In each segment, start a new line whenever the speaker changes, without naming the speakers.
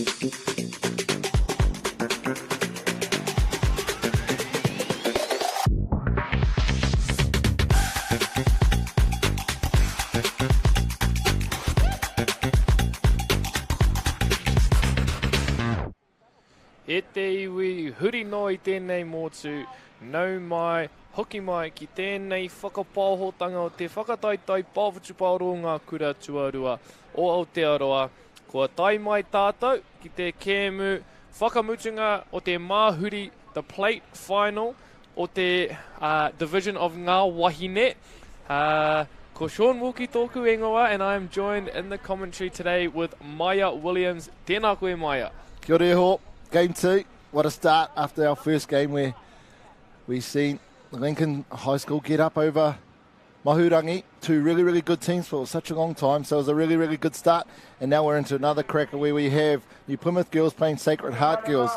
E te iwi huri no I tēnei motu, nau mai, hoki mai ki tēnei whakapāhotanga o te whakataitai pāwhutuparo ngā kura tuarua o Aotearoa. Kua tai mai tātou ki te kēmu whakamutunga o te Mahuri, the plate final o te division of ngā wahine. Ko Sean Wilkie tōku ingoa, and I am joined in the commentary today with Maya Williams. Tēnā koe Maya.
Kia ora e ho. Game 2, what a start after our first game where we've seen Lincoln High School get up over Mahurangi, two really, really good teams for such a long time. So it was a really, really good start. And now we're into another cracker where we have New Plymouth girls playing Sacred Heart girls.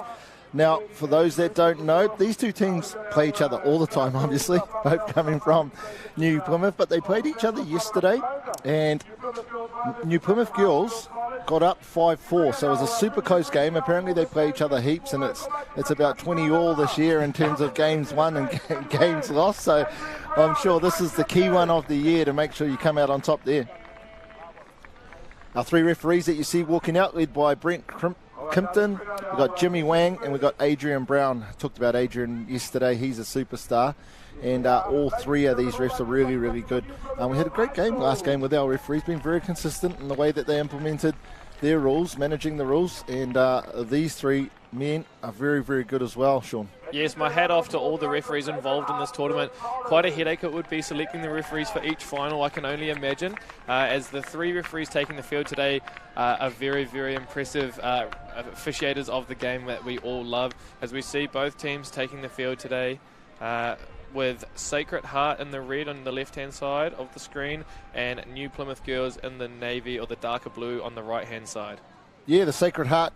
Now, for those that don't know, these two teams play each other all the time, obviously, both coming from New Plymouth, but they played each other yesterday, and New Plymouth girls got up 5-4, so it was a super close game. Apparently they play each other heaps, and it's about 20-all this year in terms of games won and games lost, so I'm sure this is the key one of the year to make sure you come out on top there. Our three referees that you see walking out, led by Brent Kimpton, we've got Jimmy Wang, and we've got Adrian Brown. I talked about Adrian yesterday, he's a superstar, and all three of these refs are really, really good. We had a great game last game with our referees, been very consistent in the way that they implemented their rules, managing the rules, and these three men are very, very good as well, Sean.
Yes, my hat off to all the referees involved in this tournament. Quite a headache it would be selecting the referees for each final, I can only imagine, as the three referees taking the field today are very, very impressive officiators of the game that we all love. As we see both teams taking the field today, with Sacred Heart in the red on the left-hand side of the screen and New Plymouth girls in the navy or the darker blue on the right-hand side.
Yeah, the Sacred Heart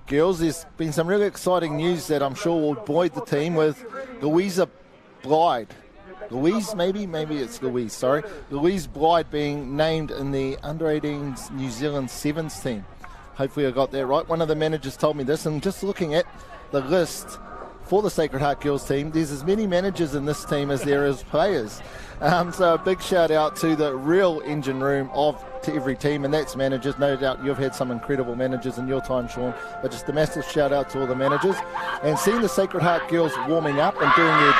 girls, there's been some really exciting news that I'm sure will buoy the team with Louisa Blyde. Louise Blyde being named in the under-18s New Zealand Sevens team. Hopefully I got that right. One of the managers told me this, and just looking at the list for the Sacred Heart girls team, there's as many managers in this team as there is players. So a big shout out to the real engine room to every team, and that's managers. No doubt you've had some incredible managers in your time, Sean, but just a massive shout out to all the managers. And seeing the Sacred Heart girls warming up and doing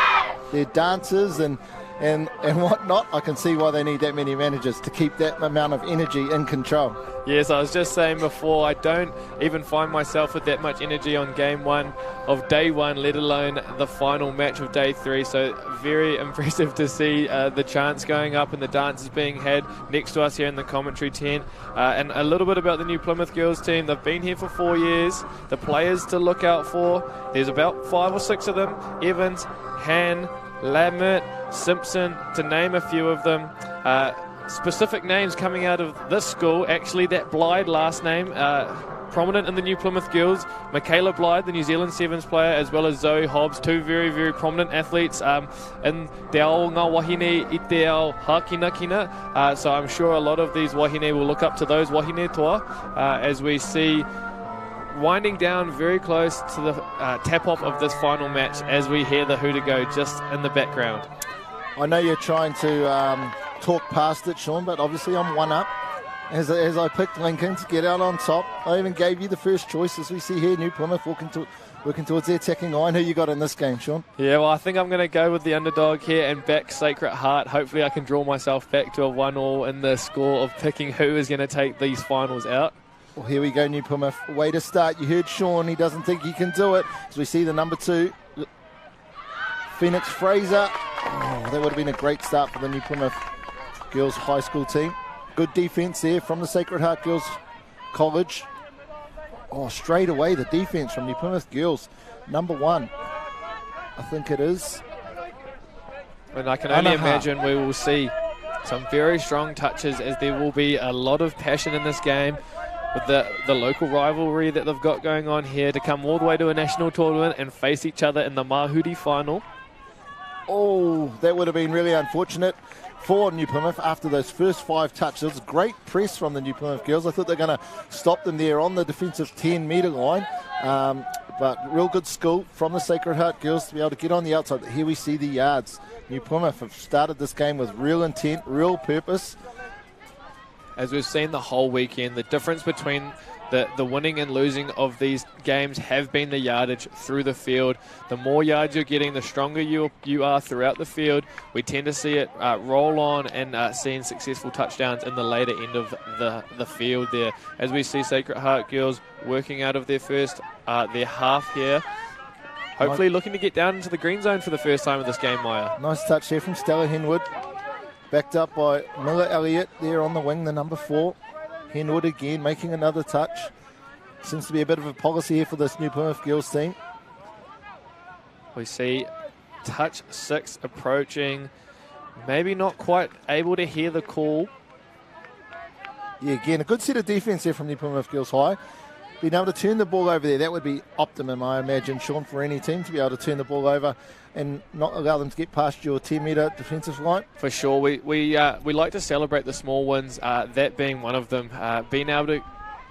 their dances and whatnot, I can see why they need that many managers to keep that amount of energy in control.
Yes, I was just saying before, I don't even find myself with that much energy on game one of day one, let alone the final match of day three. So very impressive to see the chants going up and the dances being had next to us here in the commentary tent. And a little bit about the New Plymouth girls team. They've been here for 4 years. The players to look out for, there's about 5 or 6 of them. Evans, Han, Lambert, Simpson, to name a few of them. Specific names coming out of this school, actually that Blyde last name, prominent in the New Plymouth girls. Michaela Blyde, the New Zealand Sevens player, as well as Zoe Hobbs, two very, very prominent athletes in te ao ngā wahine I te ao hākinakina. So I'm sure a lot of these wahine will look up to those wahine toa as we see winding down very close to the tap-off of this final match as we hear the hooter go just in the background.
I know you're trying to talk past it, Sean, but obviously I'm one up as I picked Lincoln to get out on top. I even gave you the first choice, as we see here, New Plymouth working towards their attacking line. Who you got in this game, Sean?
Yeah, well, I think I'm going to go with the underdog here and back Sacred Heart. Hopefully I can draw myself back to a 1-1 in the score of picking who is going to take these finals out.
Well, here we go, New Plymouth. Way to start. You heard Sean. He doesn't think he can do it. As we see the number 2, Phoenix Fraser. Oh, that would have been a great start for the New Plymouth girls high school team. Good defense there from the Sacred Heart Girls College. Oh, straight away the defense from New Plymouth girls. Number 1, I think it is.
And I can only imagine we will see some very strong touches, as there will be a lot of passion in this game with the local rivalry that they've got going on here to come all the way to a national tournament and face each other in the Mahuri final.
Oh, that would have been really unfortunate for New Plymouth after those first 5 touches. Great press from the New Plymouth girls. I thought they were going to stop them there on the defensive 10-metre line. But real good skill from the Sacred Heart girls to be able to get on the outside. Here we see the yards. New Plymouth have started this game with real intent, real purpose.
As we've seen the whole weekend, the difference between the winning and losing of these games have been the yardage through the field. The more yards you're getting, the stronger you are throughout the field. We tend to see it roll on and seeing successful touchdowns in the later end of the field there. As we see Sacred Heart girls working out of their first, their half here. Hopefully looking to get down into the green zone for the first time in this game, Maya.
Nice touch here from Stella Henwood. Backed up by Miller Elliott there on the wing, the number 4. Henwood again making another touch. Seems to be a bit of a policy here for this New Plymouth girls team.
We see touch 6 approaching. Maybe not quite able to hear the call.
Yeah, again, a good set of defence there from New Plymouth Girls High. Being able to turn the ball over there, that would be optimum, I imagine, Sean, for any team to be able to turn the ball over and not allow them to get past your 10-metre defensive line.
For sure. We like to celebrate the small wins, that being one of them. Being able to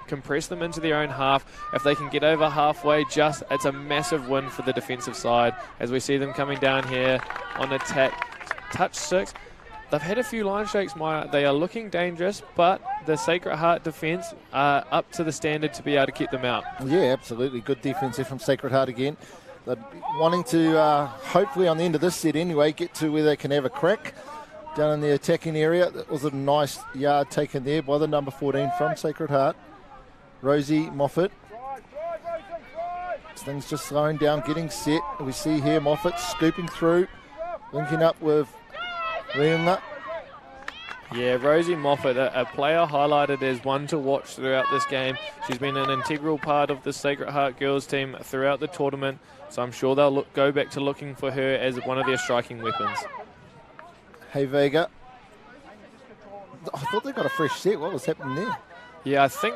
compress them into their own half. If they can get over halfway, it's a massive win for the defensive side. As we see them coming down here on attack. Touch 6. They've had a few line shakes, Maya. They are looking dangerous, but the Sacred Heart defence are up to the standard to be able to keep them out.
Yeah, absolutely. Good defence there from Sacred Heart again. They're wanting to, hopefully on the end of this set anyway, get to where they can have a crack down in the attacking area. That was a nice yard taken there by the number 14 from Sacred Heart, Rosie Moffat. Things just slowing down, getting set. We see here Moffat scooping through, linking up with Leonla.
Yeah, Rosie Moffat, a player highlighted as one to watch throughout this game. She's been an integral part of the Sacred Heart girls team throughout the tournament, so I'm sure they'll go back to looking for her as one of their striking weapons.
Hey Vega. I thought they got a fresh set. What was happening there?
Yeah, I think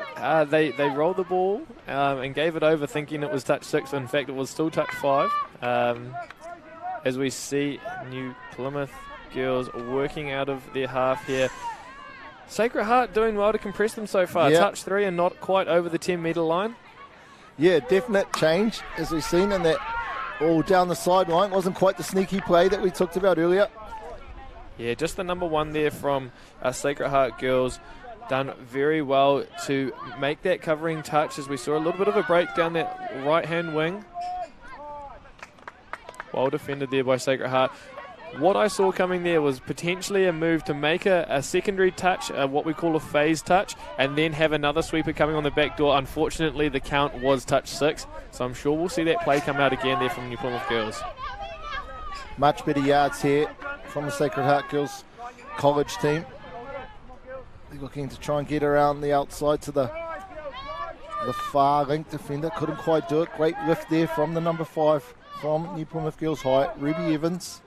they rolled the ball and gave it over thinking it was touch 6. In fact, it was still touch 5. As we see New Plymouth girls working out of their half here. Sacred Heart doing well to compress them so far. Yep. Touch 3 and not quite over the 10-metre line.
Yeah, definite change as we've seen in that all down the sideline. Wasn't quite the sneaky play that we talked about earlier.
Yeah, just the number 1 there from Sacred Heart girls. Done very well to make that covering touch as we saw a little bit of a break down that right-hand wing. Well defended there by Sacred Heart. What I saw coming there was potentially a move to make a secondary touch, what we call a phase touch, and then have another sweeper coming on the back door. Unfortunately, the count was touch 6, so I'm sure we'll see that play come out again there from New Plymouth girls.
Much better yards here from the Sacred Heart girls college team. They're looking to try and get around the outside to the far link defender. Couldn't quite do it. Great lift there from the number 5 from New Plymouth Girls High, Ruby Evans.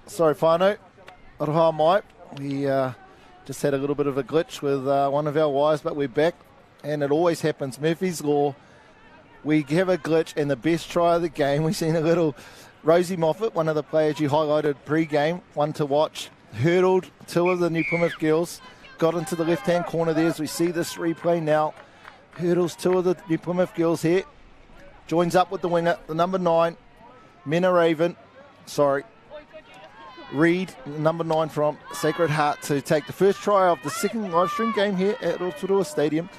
Sorry, whānau. Aroha mai. We just had a little bit of a glitch with one of our wires, but we're back. And it always happens. Murphy's Law. We have a glitch, and the best try of the game, we've seen a little Rosie Moffat, one of the players you highlighted pre-game, one to watch, hurdled two of the New Plymouth girls, got into the left-hand corner there as we see this replay now. Hurdles two of the New Plymouth girls here. Joins up with the winger, the number 9, Reed, number 9 from Sacred Heart, to take the first try of the second live stream game here at Rotorua Stadium.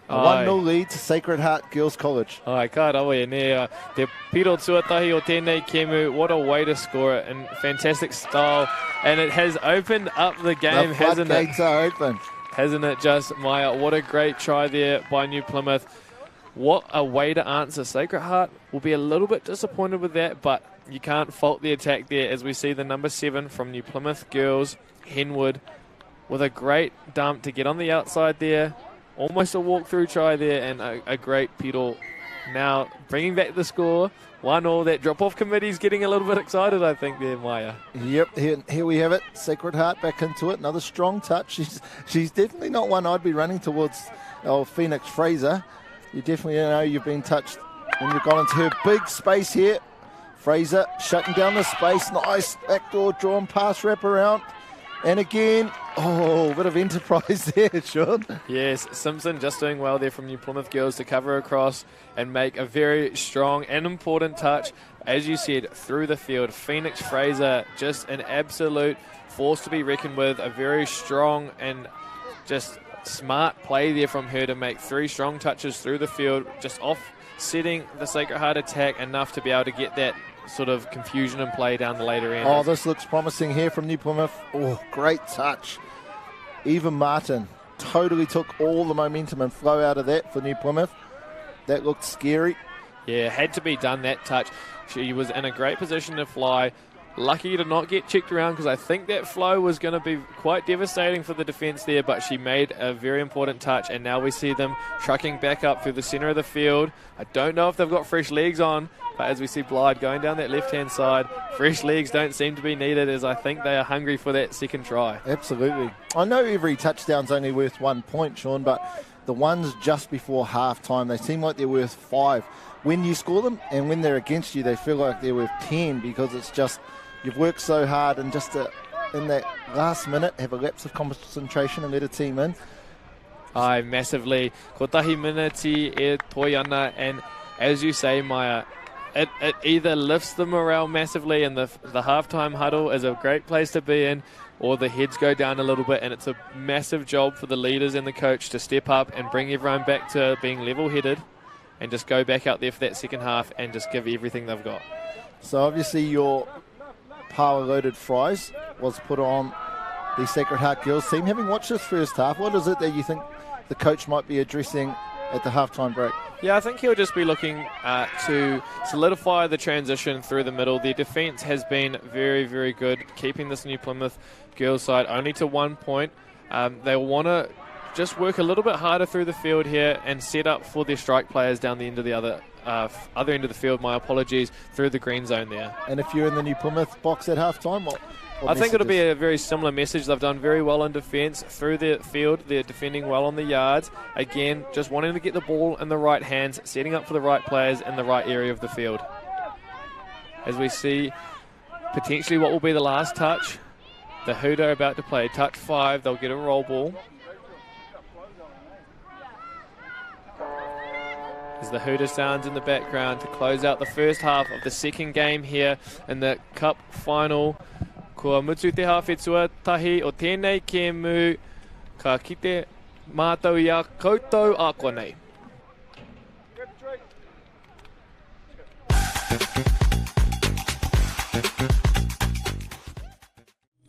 A 1-0 lead to Sacred Heart Girls College.
Ai, ka rawa e ne. Te piro tuatahi o tēnei kemu. What a way to score it in fantastic style. And it has opened up the game, hasn't it?
The floodgates are open.
Hasn't it just, Maya? What a great try there by New Plymouth. What a way to answer. Sacred Heart will be a little bit disappointed with that, but you can't fault the attack there as we see the number 7 from New Plymouth Girls, Henwood, with a great dump to get on the outside there. Almost a walk-through try there and a great pedal. Now bringing back the score. 1-1. That drop-off committee's getting a little bit excited, I think, there, Maya.
Yep, here we have it. Sacred Heart back into it. Another strong touch. She's definitely not one I'd be running towards Phoenix Fraser. You definitely know you've been touched when you've gone into her big space here. Fraser shutting down the space. Nice backdoor drawn pass wrap around. And again, a bit of enterprise there, Sean.
Yes, Simpson just doing well there from New Plymouth Girls to cover across and make a very strong and important touch. As you said, through the field, Phoenix Fraser, just an absolute force to be reckoned with. A very strong and just smart play there from her to make 3 strong touches through the field, just offsetting the Sacred Heart attack enough to be able to get that sort of confusion and play down the later end.
Oh, this looks promising here from New Plymouth. Oh, great touch. Eva Martin totally took all the momentum and flow out of that for New Plymouth. That looked scary.
Yeah, had to be done, that touch. She was in a great position to fly. Lucky to not get checked around because I think that flow was going to be quite devastating for the defence there, but she made a very important touch, and now we see them trucking back up through the centre of the field. I don't know if they've got fresh legs on, but as we see Blyde going down that left-hand side, fresh legs don't seem to be needed as I think they are hungry for that second try.
Absolutely. I know every touchdown's only worth 1 point, Sean, but the ones just before half-time, they seem like they're worth 5. When you score them and when they're against you, they feel like they're worth 10 because it's just... You've worked so hard and just in that last minute have a lapse of concentration and let a team in.
Aye, massively. Ko tahi miniti e toi ana, and as you say, Maya, it either lifts the morale massively, and the halftime huddle is a great place to be in, or the heads go down a little bit, and it's a massive job for the leaders and the coach to step up and bring everyone back to being level-headed and just go back out there for that second half and just give everything they've got.
So obviously your power-loaded fries was put on the Sacred Heart Girls team. Having watched this first half, what is it that you think the coach might be addressing at the halftime break?
Yeah, I think he'll just be looking to solidify the transition through the middle. Their defence has been very, very good, keeping this New Plymouth Girls side only to 1 point. They'll want to just work a little bit harder through the field here and set up for their strike players down the end of the other end of the field, my apologies, through the green zone there.
And if you're in the New Plymouth box at halftime, what
I think it'll be a very similar message. They've done very well in defence through the field. They're defending well on the yards. Again, just wanting to get the ball in the right hands, setting up for the right players in the right area of the field. As we see potentially what will be the last touch. The Huda are about to play touch 5. They'll get a roll ball. As the Huda sounds in the background to close out the first half of the second game here in the Cup final. Kua mutu te hawhetua tahi o tēnei kēmu ka kite mātou ia koutou a konei.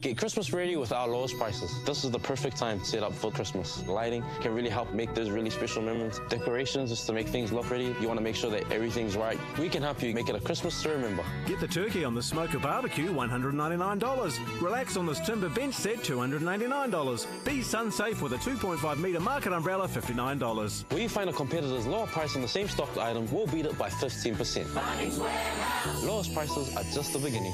Get Christmas ready with our lowest prices. This is the perfect time to set up for Christmas. Lighting can really help make those really special moments. Decorations just to make things look pretty. You want to make sure that everything's right. We can help you make it a Christmas to remember.
Get the turkey on the smoker barbecue, $199. Relax on this timber bench set, $299. Be sun safe with a 2.5 metre market umbrella, $59.
When you find a competitor's lower price on the same stocked item, we'll beat it by 15%. Lowest prices are just the beginning.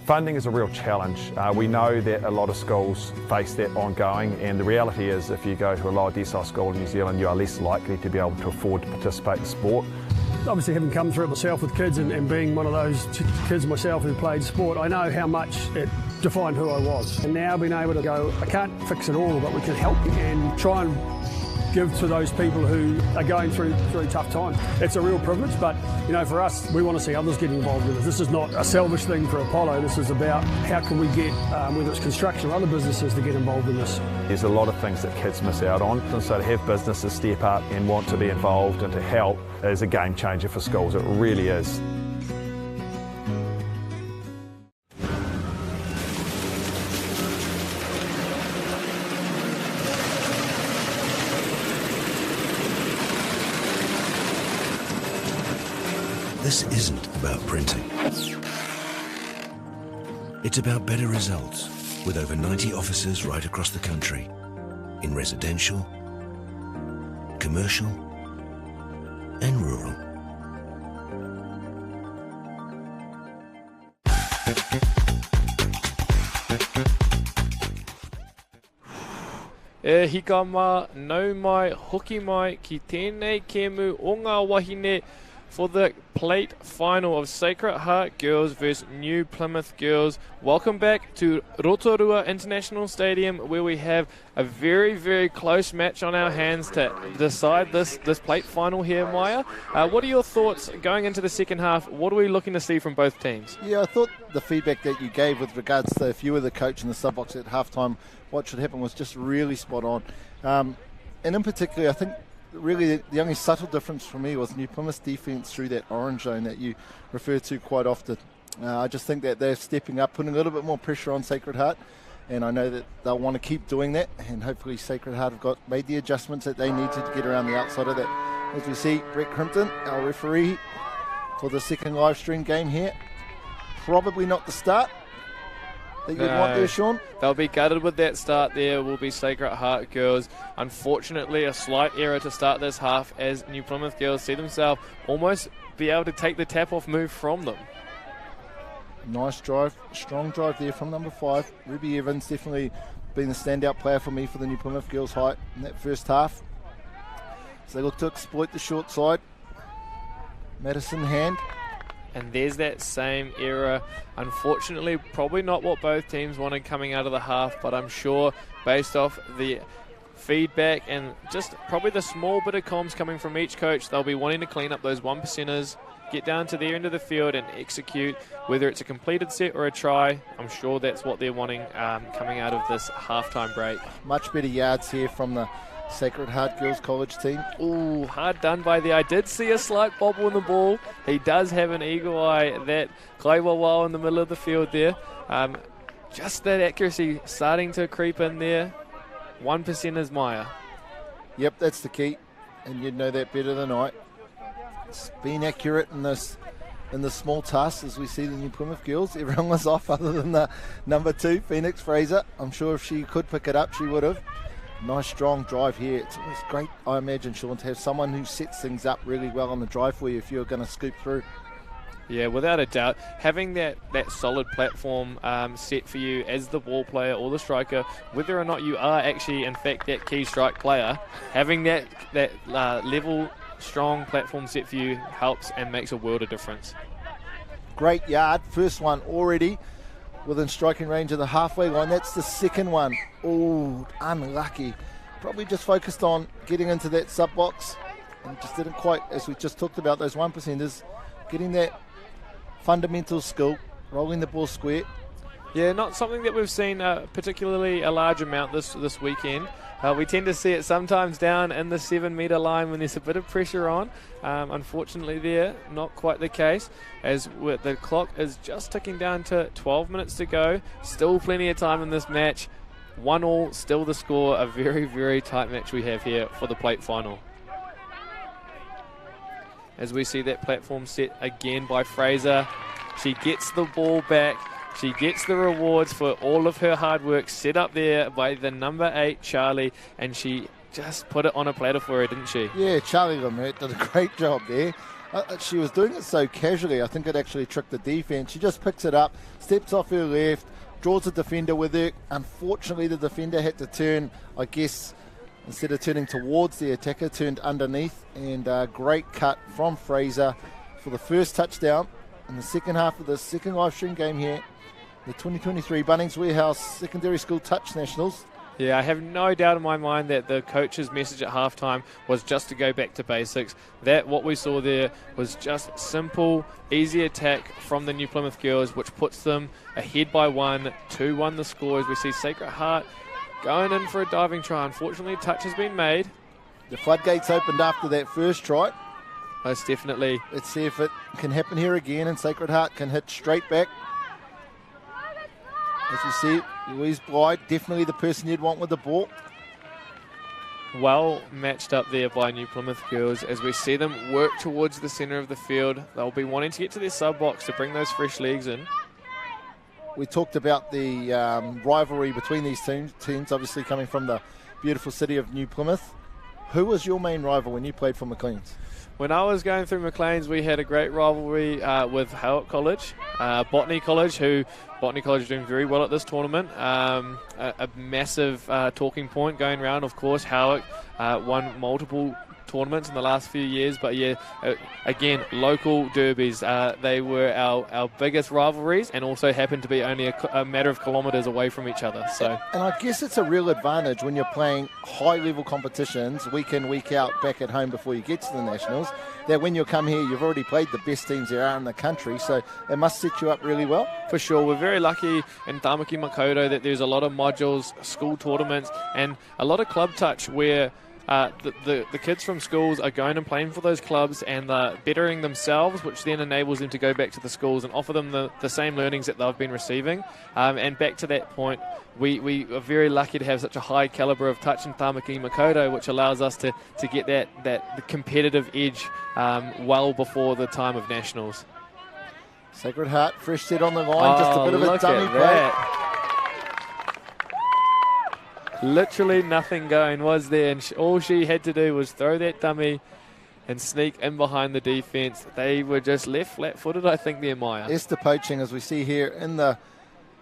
Funding is a real challenge. We know that a lot of schools face that ongoing, and the reality is if you go to a lower decile school in New Zealand, you are less likely to be able to afford to participate in sport.
Obviously, having come through it myself with kids and being one of those kids myself who played sport, I know how much it defined who I was. And now being able to go, I can't fix it all, but we can help and try and give to those people who are going through tough times. It's a real privilege, but for us, we want to see others getting involved with it. This is not a selfish thing for Apollo. This is about how can we get, whether it's construction or other businesses, to get involved in this.
There's a lot of things that kids miss out on, and so to have businesses step up and want to be involved and to help is a game changer for schools. It really is.
This isn't about printing. It's about better results with over 90 offices right across the country in residential, commercial and rural.
E hika mā, nau mai, hoki mai, ki tēnei kēmu o ngā wahine for the plate final of Sacred Heart Girls versus New Plymouth Girls. Welcome back to Rotorua International Stadium, where we have a very, very close match on our hands to decide this plate final here, Maya. What are your thoughts going into the second half? What are we looking to see from both teams?
Yeah, I thought the feedback that you gave with regards to if you were the coach in the sub box at halftime, what should happen was just really spot on. And in particular, I think really the only subtle difference for me was New Plymouth's defence through that orange zone that you refer to quite often. I just think that they're stepping up, putting a little bit more pressure on Sacred Heart, and I know that they'll want to keep doing that, and hopefully Sacred Heart have made the adjustments that they need to get around the outside of that. As we see, Brett Crimpton, our referee for the second live stream game here, probably not the start that you'd want there, Sean.
They'll be gutted with that start there, will be Sacred Heart Girls. Unfortunately, a slight error to start this half as New Plymouth Girls see themselves almost be able to take the tap-off move from them.
Nice drive, strong drive there from number 5. Ruby Evans definitely been the standout player for me for the New Plymouth Girls height in that first half. So they look to exploit the short side. Madison hand.
And there's that same error. Unfortunately, probably not what both teams wanted coming out of the half, but I'm sure based off the feedback and just probably the small bit of comms coming from each coach, they'll be wanting to clean up those 1%ers, get down to their end of the field and execute, whether it's a completed set or a try. I'm sure that's what they're wanting coming out of this halftime break.
Much better yards here from the Sacred Heart Girls College team.
Ooh, hard done by there. I did see a slight bobble in the ball. He does have an eagle eye, that Kaiwawao in the middle of the field there. Just that accuracy starting to creep in there. 1% is Maya.
Yep, that's the key, and you'd know that better than I. It's being accurate in the small tasks, as we see the New Plymouth Girls. Everyone was off other than the number 2, Phoenix Fraser. I'm sure if she could pick it up, she would have. Nice strong drive here. It's great, I imagine, Sean, to have someone who sets things up really well on the drive for you if you're going to scoop through.
Yeah, without a doubt. Having that solid platform set for you as the ball player or the striker, whether or not you are actually, in fact, that key strike player, having that level, strong platform set for you helps and makes a world of difference.
Great yard. First one already within striking range of the halfway line. That's the second one. Oh, unlucky. Probably just focused on getting into that sub box and just didn't quite, as we just talked about, those 1%ers, getting that fundamental skill, rolling the ball square.
Yeah, not something that we've seen particularly a large amount this weekend. We tend to see it sometimes down in the 7-metre line when there's a bit of pressure on. Unfortunately there, not quite the case, as the clock is just ticking down to 12 minutes to go. Still plenty of time in this match. 1-1, still the score. A very, very tight match we have here for the plate final. As we see that platform set again by Fraser. She gets the ball back. She gets the rewards for all of her hard work set up there by the number 8, Charlie, and she just put it on a platter for her, didn't she?
Yeah, Charlie Lemert did a great job there. She was doing it so casually, I think it actually tricked the defence. She just picks it up, steps off her left, draws the defender with her. Unfortunately, the defender had to turn, I guess, instead of turning towards the attacker, turned underneath. And a great cut from Fraser for the first touchdown in the second half of the second live stream game here. The 2023 Bunnings Warehouse Secondary School Touch Nationals.
Yeah, I have no doubt in my mind that the coach's message at halftime was just to go back to basics. That what we saw there was just simple, easy attack from the New Plymouth girls, which puts them ahead by 1, 2-1 the score as we see Sacred Heart going in for a diving try. Unfortunately, a touch has been made.
The floodgates opened after that first try.
Most definitely.
Let's see if it can happen here again, and Sacred Heart can hit straight back. As you see, Louise Blyde, definitely the person you'd want with the ball.
Well matched up there by New Plymouth girls as we see them work towards the centre of the field. They'll be wanting to get to their sub-box to bring those fresh legs in.
We talked about the rivalry between these teams, obviously coming from the beautiful city of New Plymouth. Who was your main rival when you played for Maclean's?
When I was going through Maclean's, we had a great rivalry with Howick College, Botany College, Botany College is doing very well at this tournament. A massive talking point going around, of course. Howick won multiple tournaments in the last few years, but yeah, again, local derbies. They were our biggest rivalries and also happened to be only a matter of kilometres away from each other. So,
and I guess it's a real advantage when you're playing high-level competitions week in, week out back at home before you get to the Nationals, that when you come here, you've already played the best teams there are in the country, so it must set you up really well.
For sure. We're very lucky in Tamaki Makaurau that there's a lot of modules, school tournaments, and a lot of club touch where the kids from schools are going and playing for those clubs and bettering themselves, which then enables them to go back to the schools and offer them the same learnings that they've been receiving. And back to that point, we are very lucky to have such a high calibre of touch in Tamaki Makaurau, which allows us to get that competitive edge well before the time of Nationals.
Sacred Heart, fresh set on the line, just a bit of a dummy play.
Literally nothing going was there, and all she had to do was throw that dummy and sneak in behind the defence. They were just left flat-footed, I think, there, Maya.
Esther poaching, as we see here in the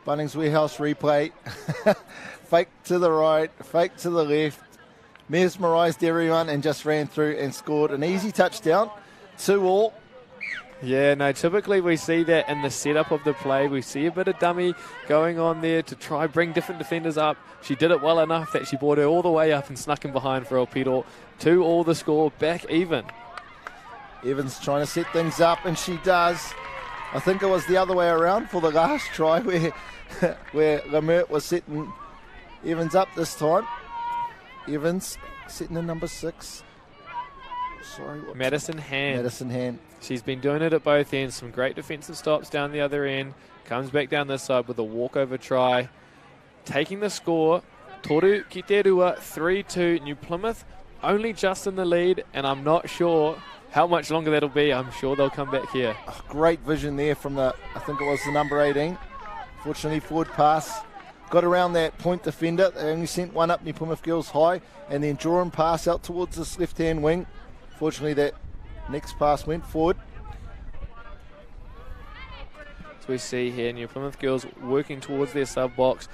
Bunnings Warehouse replay. Fake to the right, fake to the left, mesmerised everyone and just ran through and scored an easy touchdown. 2-all.
Yeah, no, typically we see that in the setup of the play. We see a bit of dummy going on there to try bring different defenders up. She did it well enough that she brought her all the way up and snuck in behind for Elpido. 2-all the score, back even.
Evans trying to set things up, and she does. I think it was the other way around for the last try where Lamert was setting Evans up this time. Evans setting in number 6.
Madison Hand. She's been doing it at both ends. Some great defensive stops down the other end. Comes back down this side with a walkover try. Taking the score. Toru Kiterua 3-2. New Plymouth only just in the lead, and I'm not sure how much longer that'll be. I'm sure they'll come back here.
Oh, great vision there from I think it was the number 18. Fortunately, forward pass. Got around that point defender. They only sent one up New Plymouth girls high, and then draw and pass out towards this left-hand wing. Fortunately, that next pass went forward.
As we see here, New Plymouth girls working towards their sub-box,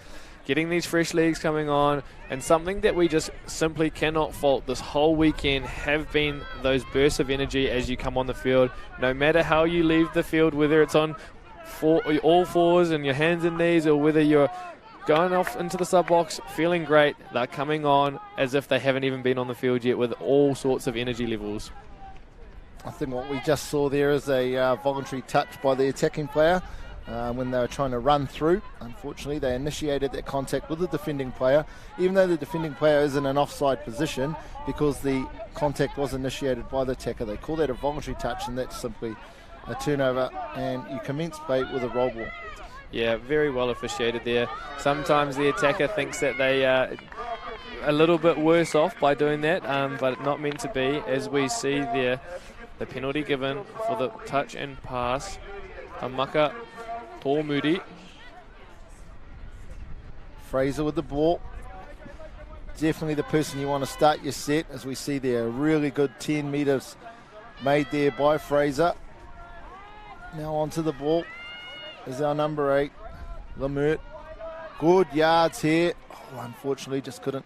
getting these fresh legs coming on, and something that we just simply cannot fault this whole weekend have been those bursts of energy as you come on the field. No matter how you leave the field, whether it's on all fours and your hands and knees, or whether you're going off into the sub-box, feeling great, they're coming on as if they haven't even been on the field yet with all sorts of energy levels.
I think what we just saw there is a voluntary touch by the attacking player when they were trying to run through. Unfortunately, they initiated that contact with the defending player, even though the defending player is in an offside position, because the contact was initiated by the attacker. They call that a voluntary touch, and that's simply a turnover, and you commence play with a roll ball.
Yeah, very well officiated there. Sometimes the attacker thinks that they are a little bit worse off by doing that, but not meant to be, as we see there. The penalty given for the touch and pass. Amaka Tōmuri.
Fraser with the ball. Definitely the person you want to start your set, as we see there. A really good 10 metres made there by Fraser. Now onto the ball is our number 8, Lemert. Good yards here. Oh, unfortunately, just couldn't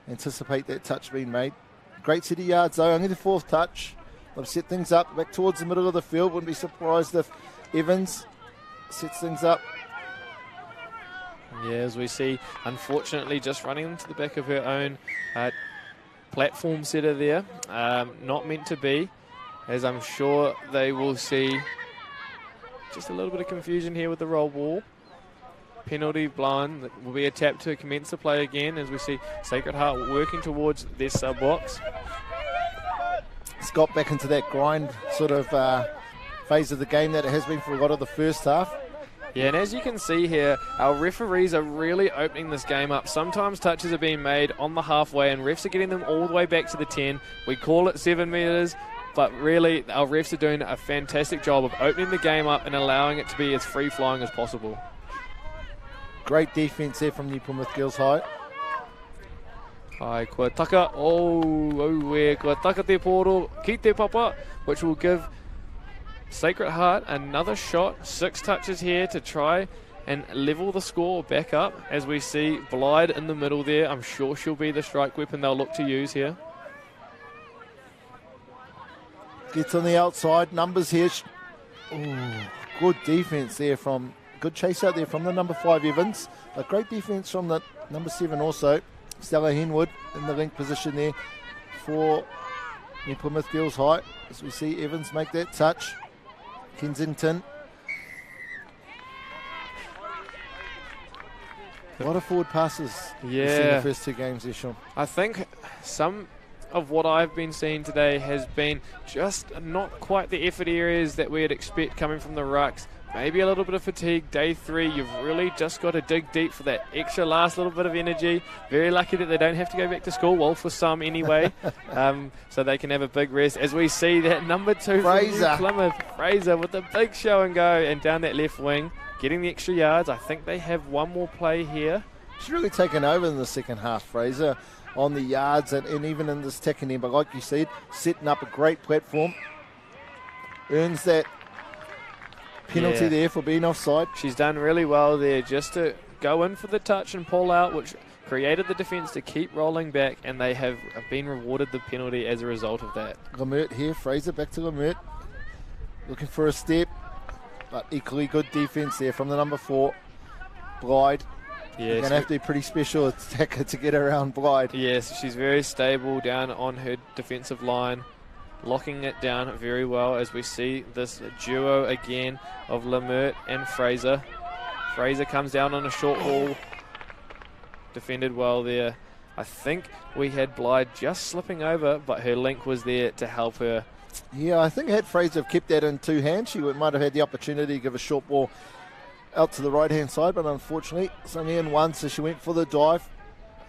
anticipate that touch being made. Great set of yards though, only the 4th touch. They've set things up back towards the middle of the field. Wouldn't be surprised if Evans sets things up.
Yeah, as we see, unfortunately, just running into the back of her own platform setter there. Not meant to be, as I'm sure they will see just a little bit of confusion here with the roll ball. Penalty blind. That will be a tap to commence the play again, as we see Sacred Heart working towards their sub box.
Scott back into that grind sort of phase of the game that it has been for a lot of the first half.
Yeah, and as you can see here, our referees are really opening this game up. Sometimes touches are being made on the halfway and refs are getting them all the way back to the 10. We call it 7 metres, but really our refs are doing a fantastic job of opening the game up and allowing it to be as free-flowing as possible.
Great defence there from New Plymouth Girls High.
Ai, kua taka, kua taka te poro, ki te papa, which will give Sacred Heart another shot. 6 touches here to try and level the score back up, as we see Blyde in the middle there. I'm sure she'll be the strike weapon they'll look to use here.
Gets on the outside, numbers here. Ooh, good defence there from, good chase out there from the number 5 Evans. A great defence from the number 7 also. Stella Henwood in the link position there for New Plymouth Girls High, as we see Evans make that touch. Kensington. A lot of forward passes in the first 2 games there, Sean.
I think some of what I've been seeing today has been just not quite the effort areas that we'd expect coming from the rucks. Maybe a little bit of fatigue. Day 3, you've really just got to dig deep for that extra last little bit of energy. Very lucky that they don't have to go back to school, well, for some anyway, so they can have a big rest. As we see that number 2
Fraser.
from Plymouth, Fraser with a big show and go, and down that left wing, getting the extra yards. I think they have one more play here.
She's really taken over in the second half, Fraser, on the yards and even in this tackling end. But like you said, setting up a great platform. Earns that penalty there for being offside.
She's done really well there just to go in for the touch and pull out, which created the defence to keep rolling back, and they have been rewarded the penalty as a result of that.
Lemert here, Fraser back to Lemert. Looking for a step, but equally good defence there from the number 4, Blyde. You're going to have to be pretty special attacker to get around Blyde.
Yes, she's very stable down on her defensive line, locking it down very well, as we see this duo again of Lemert and Fraser. Fraser comes down on a short ball, defended well there. I think we had Blyde just slipping over, but her link was there to help her.
Yeah, I think had Fraser have kept that in 2 hands, she might have had the opportunity to give a short ball out to the right-hand side, but unfortunately it's only in 1, so she went for the dive.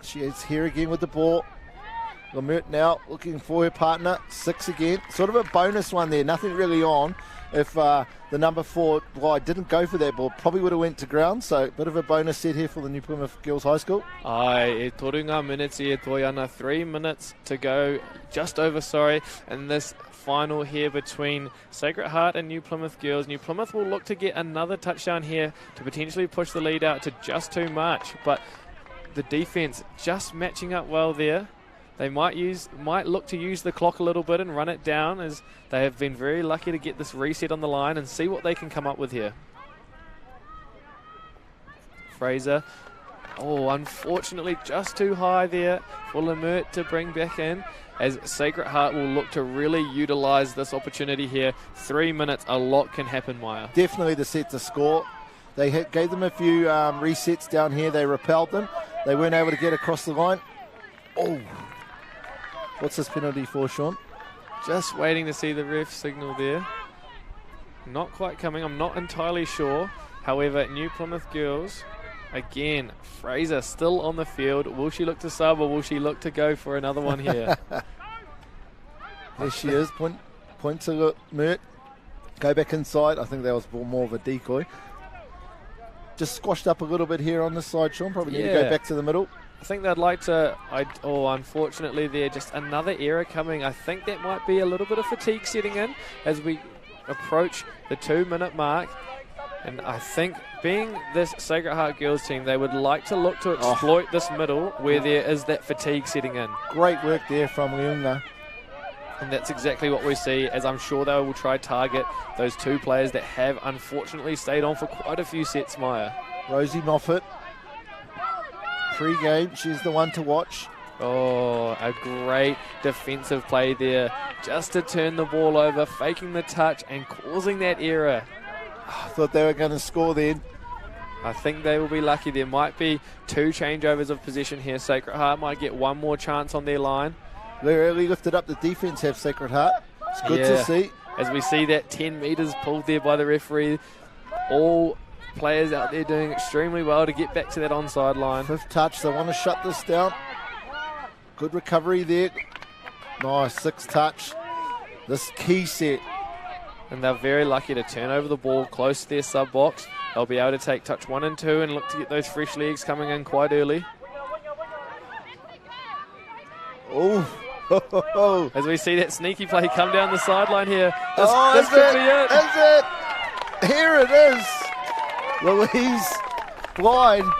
She is here again with the ball. Lemert now looking for her partner, 6 again. Sort of a bonus one there, nothing really on. If the number 4 Blyde didn't go for that ball, probably would have went to ground, so a bit of a bonus set here for the New Plymouth Girls High School.
Ai, e toringa minutes e toiana, 3 minutes to go, just over, in this final here between Sacred Heart and New Plymouth Girls. New Plymouth will look to get another touchdown here to potentially push the lead out to just too much, but the defense just matching up well there. They might look to use the clock a little bit and run it down, as they have been very lucky to get this reset on the line and see what they can come up with here. Fraser, unfortunately just too high there for Lemert to bring back in, as Sacred Heart will look to really utilise this opportunity here. 3 minutes, a lot can happen, Maya.
Definitely the set to score. They gave them a few resets down here. They repelled them. They weren't able to get across the line. Oh. What's this penalty for, Sean?
Just waiting to see the ref signal there. Not quite coming, I'm not entirely sure. However, New Plymouth Girls, again, Fraser still on the field. Will she look to sub, or will she look to go for another one here?
There she is, point to Mert. Go back inside. I think that was more of a decoy. Just squashed up a little bit here on this side, Sean. Probably need to go back to the middle.
I think they'd like to, unfortunately there just another error coming. I think that might be a little bit of fatigue setting in as we approach the 2-minute mark. And I think being this Sacred Heart girls team, they would like to look to exploit this middle where there is that fatigue setting in.
Great work there from Leunga.
And that's exactly what we see, as I'm sure they will try target those two players that have unfortunately stayed on for quite a few sets, Maya.
Rosie Moffat, pre-game, she's the one to watch.
Oh, a great defensive play there, just to turn the ball over, faking the touch and causing that error.
I thought they were going to score then.
I think they will be lucky. There might be 2 changeovers of possession here. Sacred Heart might get one more chance on their line.
They really lifted up the defence, have Sacred Heart. It's good to see.
As we see that 10 metres pulled there by the referee. All players out there doing extremely well to get back to that onside line.
5th touch, they want to shut this down. Good recovery there. Nice, 6th touch. This key set.
And they're very lucky to turn over the ball close to their sub box. They'll be able to take touch 1 and 2 and look to get those fresh legs coming in quite early.
Oh,
as we see that sneaky play come down the sideline here.
This
could be it.
Is it? Here it is. Louise Blyde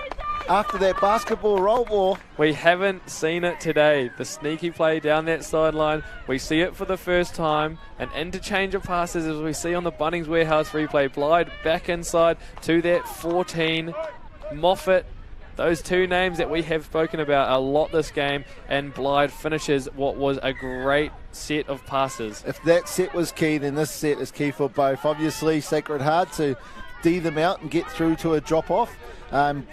after that basketball roll ball.
We haven't seen it today. The sneaky play down that sideline. We see it for the first time. An interchange of passes as we see on the Bunnings Warehouse replay. Blyde back inside to that 14. Moffat. Those 2 names that we have spoken about a lot this game, and Blyde finishes what was a great set of passes.
If that set was key, then this set is key for both. Obviously, Sacred Heart to D them out and get through to a drop-off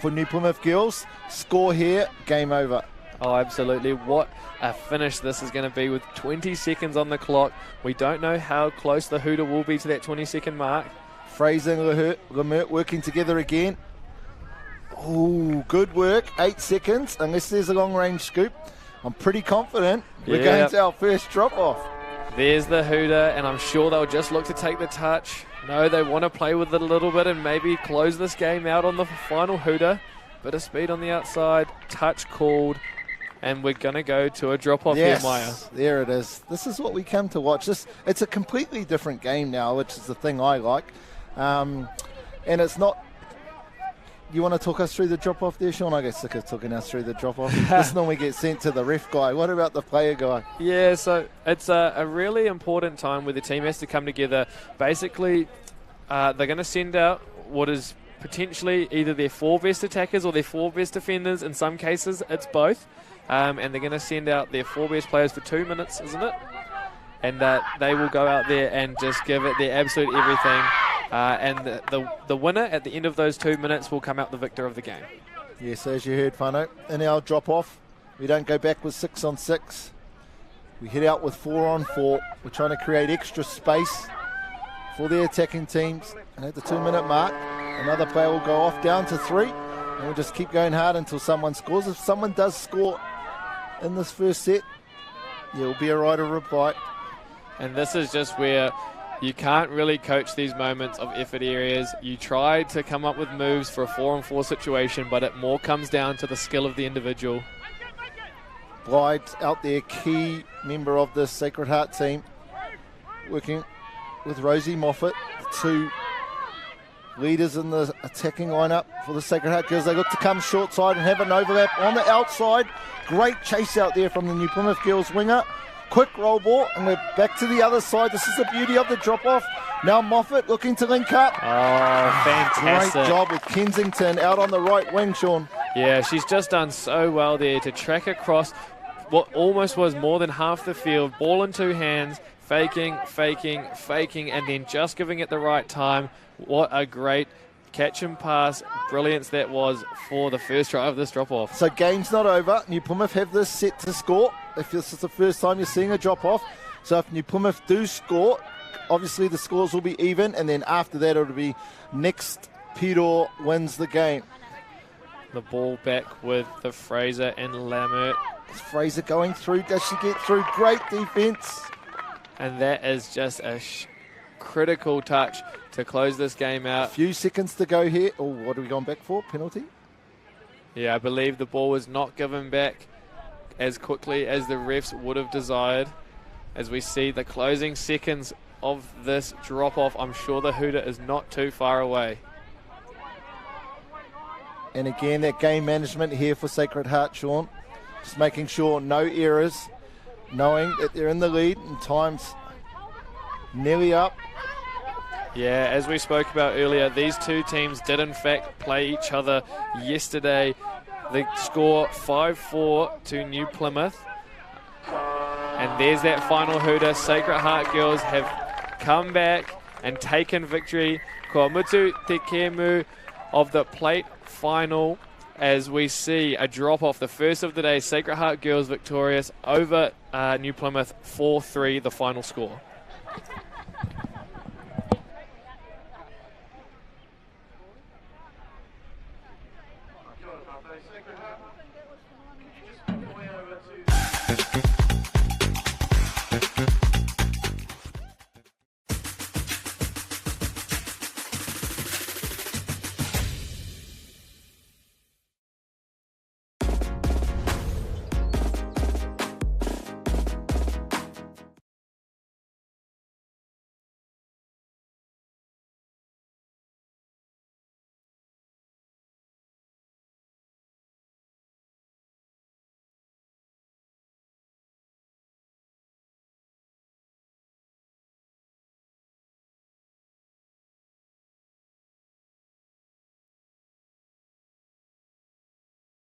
for New Plymouth girls. Score here, game over.
Oh, absolutely. What a finish this is going to be with 20 seconds on the clock. We don't know how close the hooter will be to that 20-second mark.
Fraser and Lemert working together again. Oh, good work. 8 seconds, unless there's a long-range scoop. I'm pretty confident we're going to our first drop-off.
There's the hooter, and I'm sure they'll just look to take the touch. No, they want to play with it a little bit and maybe close this game out on the final hooter. Bit of speed on the outside, touch called, and we're going to go to a drop-off here, Maya.
There it is. This is what we come to watch. It's a completely different game now, which is the thing I like. And it's not... You want to talk us through the drop-off there, Sean? I get sick of talking us through the drop-off. This normally gets sent to the ref guy. What about the player guy?
Yeah, so it's a really important time where the team has to come together. Basically, they're going to send out what is potentially either their 4 best attackers or their 4 best defenders. In some cases, it's both. And they're going to send out their 4 best players for 2 minutes, isn't it? And they will go out there and just give it their absolute everything. And the winner at the end of those 2 minutes will come out the victor of the game.
Yes, as you heard, Whano, in our drop-off, we don't go back with 6 on 6. We head out with 4 on 4. We're trying to create extra space for the attacking teams. And at the 2-minute mark, another player will go off down to 3. And we'll just keep going hard until someone scores. If someone does score in this first set, there will be a right of reply.
And this is just where you can't really coach these moments of effort areas. You try to come up with moves for a 4-on-4 situation, but it more comes down to the skill of the individual.
Blyde out there, key member of the Sacred Heart team, working with Rosie Moffat, the 2 leaders in the attacking lineup for the Sacred Heart girls. They look to come short side and have an overlap on the outside. Great chase out there from the New Plymouth girls winger. Quick roll ball, and we're back to the other side. This is the beauty of the drop-off. Now Moffat looking to link up.
Oh, fantastic.
Great job with Kensington out on the right wing, Sean.
Yeah, she's just done so well there to track across what almost was more than half the field. Ball in 2 hands, faking, and then just giving it the right time. What a great catch and pass brilliance that was for the first try of this drop-off.
So game's not over. New Plymouth have this set to score. If this is the first time you're seeing a drop-off. So if New Plymouth do score, obviously the scores will be even, and then after that it'll be next Pedor wins the game.
The ball back with the Fraser and Lambert.
Is Fraser going through? Does she get through? Great defence.
And that is just a critical touch to close this game out.
A few seconds to go here. Oh, what are we going back for? Penalty?
Yeah, I believe the ball was not given back as quickly as the refs would have desired. As we see the closing seconds of this drop-off, I'm sure the hooter is not too far away.
And again, that game management here for Sacred Heart, Sean. Just making sure no errors, knowing that they're in the lead and time's nearly up.
Yeah, as we spoke about earlier, these two teams did in fact play each other yesterday. The score 5-4 to New Plymouth. And there's that final hooter. Sacred Heart girls have come back and taken victory. Kua mutu te kemu of the plate final, as we see a drop off, the first of the day. Sacred Heart girls victorious over New Plymouth 4-3, the final score.
Thank you.